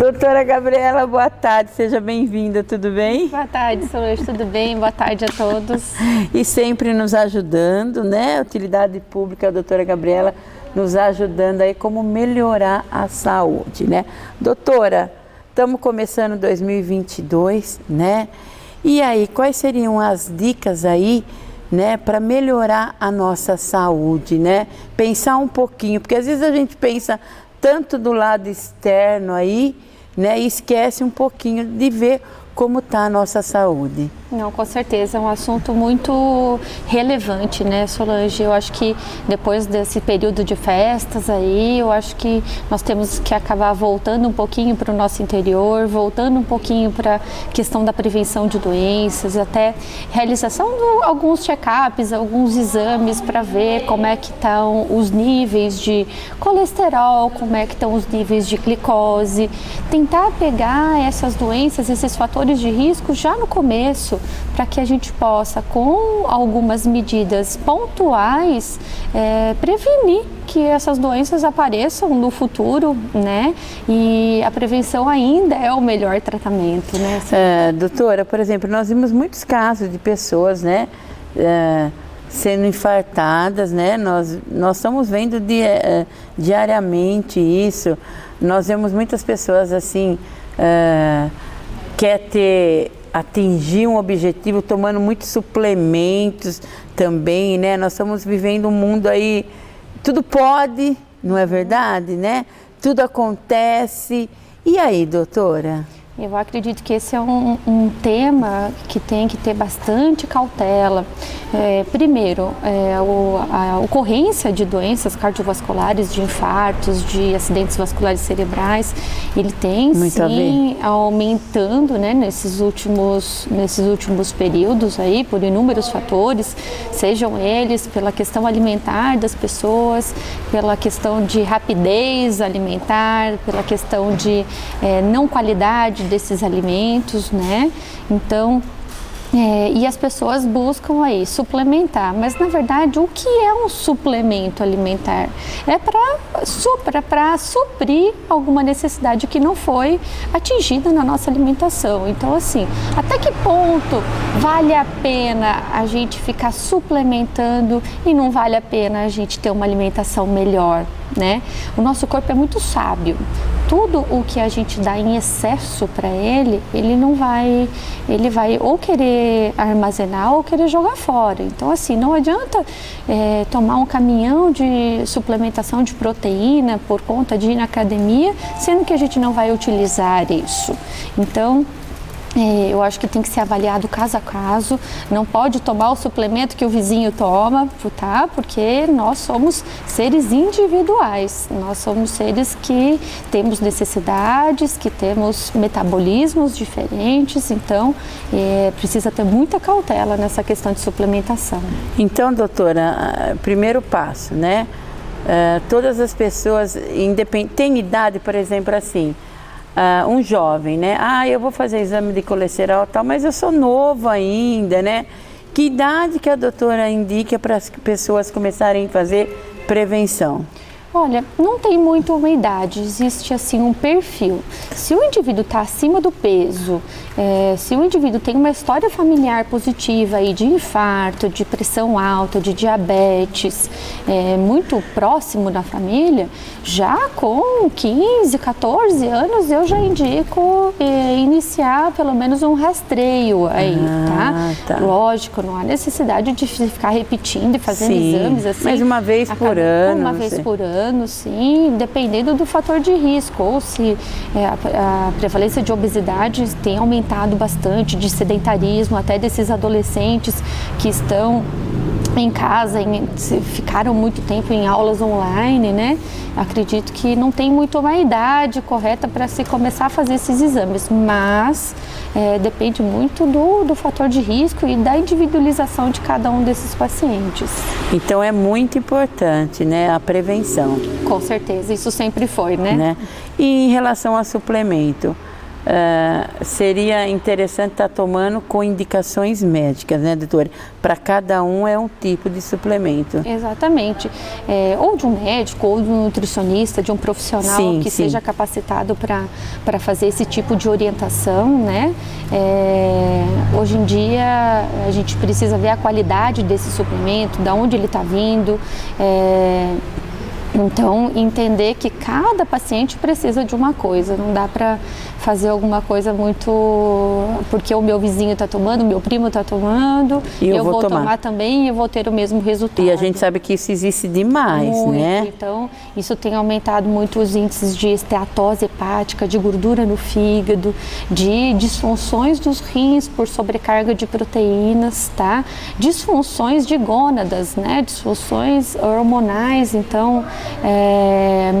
Doutora Gabriela, boa tarde, seja bem-vinda, tudo bem? Boa tarde, Solange, tudo bem? Boa tarde a todos. E sempre nos ajudando, né? A utilidade pública, a doutora Gabriela, nos ajudando aí como melhorar a saúde, né? Doutora, estamos começando 2022, né? E aí, quais seriam as dicas aí, né, para melhorar a nossa saúde, né? Pensar um pouquinho, porque às vezes a gente pensa tanto do lado externo aí, né, e esquece um pouquinho de ver como está a nossa saúde. Não, com certeza, é um assunto muito relevante, né, Solange? Eu acho que depois desse período de festas aí, eu acho que nós temos que acabar voltando um pouquinho para o nosso interior, voltando um pouquinho para a questão da prevenção de doenças, até realização de alguns check-ups, alguns exames para ver como é que estão os níveis de colesterol, como é que estão os níveis de glicose, tentar pegar essas doenças, esses fatores de risco já no começo, para que a gente possa, com algumas medidas pontuais, prevenir que essas doenças apareçam no futuro, né? E a prevenção ainda é o melhor tratamento, né? Doutora, por exemplo, nós vimos muitos casos de pessoas, né, sendo infartadas, né? Nós estamos vendo diariamente isso. Nós vemos muitas pessoas assim, quer atingir um objetivo tomando muitos suplementos também, né? Nós estamos vivendo um mundo aí, tudo pode, não é verdade, né? Tudo acontece. E aí, doutora? Eu acredito que esse é um tema que tem que ter bastante cautela. Primeiro, a ocorrência de doenças cardiovasculares, de infartos, de acidentes vasculares cerebrais, ele tem sim aumentando, né, nesses últimos períodos aí, por inúmeros fatores, sejam eles pela questão alimentar das pessoas, pela questão de rapidez alimentar, pela questão de não qualidade desses alimentos, né? Então, e as pessoas buscam aí suplementar, mas na verdade o que é um suplemento alimentar? É para suprir alguma necessidade que não foi atingida na nossa alimentação. Então assim, até que ponto vale a pena a gente ficar suplementando e não vale a pena a gente ter uma alimentação melhor, né? O nosso corpo é muito sábio. Tudo o que a gente dá em excesso para ele vai ou querer armazenar ou querer jogar fora. Então assim, não adianta tomar um caminhão de suplementação de proteína por conta de ir na academia, sendo que a gente não vai utilizar isso. Então, eu acho que tem que ser avaliado caso a caso, não pode tomar o suplemento que o vizinho toma, tá? Porque nós somos seres individuais, nós somos seres que temos necessidades, que temos metabolismos diferentes, então precisa ter muita cautela nessa questão de suplementação. Então, doutora, primeiro passo, né? Todas as pessoas, tem idade, por exemplo, assim, um jovem, né? Eu vou fazer exame de colesterol e tal, mas eu sou novo ainda, né? Que idade que a doutora indica para as pessoas começarem a fazer prevenção? Olha, não tem muito uma idade, existe assim um perfil. Se o indivíduo está acima do peso, se o indivíduo tem uma história familiar positiva aí de infarto, de pressão alta, de diabetes, muito próximo da família, já com 15, 14 anos eu já indico iniciar pelo menos um rastreio aí, tá? Lógico, não há necessidade de ficar repetindo e fazendo exames assim. Mas uma vez por ano. Uma vez por ano. Sim, dependendo do fator de risco, ou se a prevalência de obesidade tem aumentado bastante, de sedentarismo, até desses adolescentes que estão em casa, ficaram muito tempo em aulas online, né? Acredito que não tem muito uma idade correta para se começar a fazer esses exames, mas depende muito do fator de risco e da individualização de cada um desses pacientes. Então é muito importante, né, a prevenção. Com certeza, isso sempre foi, né? E em relação ao suplemento, seria interessante estar tomando com indicações médicas, né, doutora? Para cada um é um tipo de suplemento. Exatamente. Ou de um médico, ou de um nutricionista, de um profissional que seja capacitado para fazer esse tipo de orientação, né? Hoje em dia a gente precisa ver a qualidade desse suplemento, de onde ele está vindo. Então, entender que cada paciente precisa de uma coisa, não dá para fazer alguma coisa muito porque o meu vizinho está tomando, o meu primo está tomando, e eu vou tomar também e eu vou ter o mesmo resultado. E a gente sabe que isso existe demais, muito, né? Então, isso tem aumentado muito os índices de esteatose hepática, de gordura no fígado, de disfunções dos rins por sobrecarga de proteínas, tá? Disfunções de gônadas, né? Disfunções hormonais, então,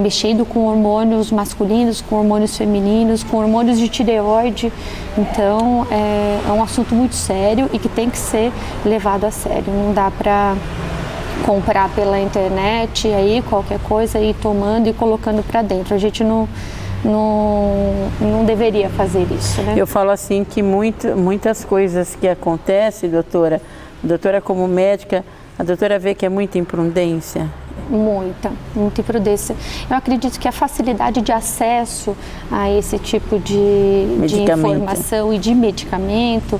mexendo com hormônios masculinos, com hormônios femininos, com hormônios de tireoide. Então, é um assunto muito sério e que tem que ser levado a sério. Não dá para comprar pela internet aí qualquer coisa e ir tomando e colocando para dentro. A gente não deveria fazer isso, né? Eu falo assim que muitas coisas que acontecem, doutora como médica, a doutora vê que é muita imprudência. Muita imprudência. Eu acredito que a facilidade de acesso a esse tipo de informação e de medicamento,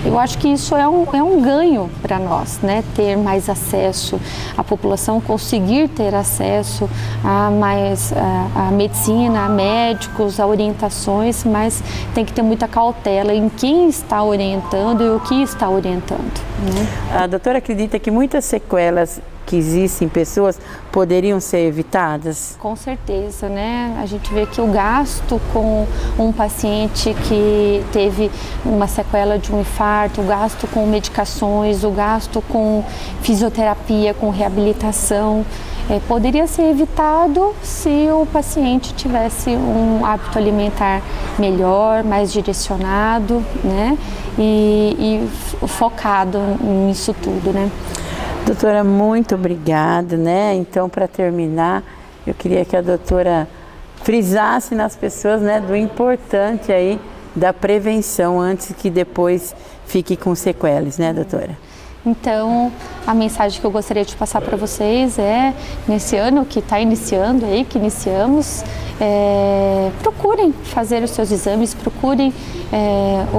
eu acho que isso é um ganho para nós, né? Ter mais acesso, a população conseguir ter acesso a medicina, a médicos, a orientações, mas tem que ter muita cautela em quem está orientando e o que está orientando, né? A doutora acredita que muitas sequelas que existem em pessoas poderiam ser evitadas? Com certeza, né? A gente vê que o gasto com um paciente que teve uma sequela de um infarto, o gasto com medicações, o gasto com fisioterapia, com reabilitação, poderia ser evitado se o paciente tivesse um hábito alimentar melhor, mais direcionado, né? E focado nisso tudo, né? Doutora, muito obrigada, né? Então, para terminar, eu queria que a doutora frisasse nas pessoas, né, do importante aí da prevenção antes que depois fique com sequelas, né, doutora? Então, a mensagem que eu gostaria de passar para vocês nesse ano que está iniciando aí, que iniciamos, procurem fazer os seus exames, procurem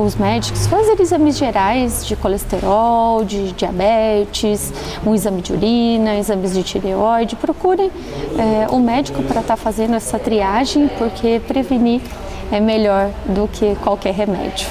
os médicos fazer exames gerais de colesterol, de diabetes, um exame de urina, exames de tireoide. Procurem o médico para estar fazendo essa triagem, porque prevenir é melhor do que qualquer remédio.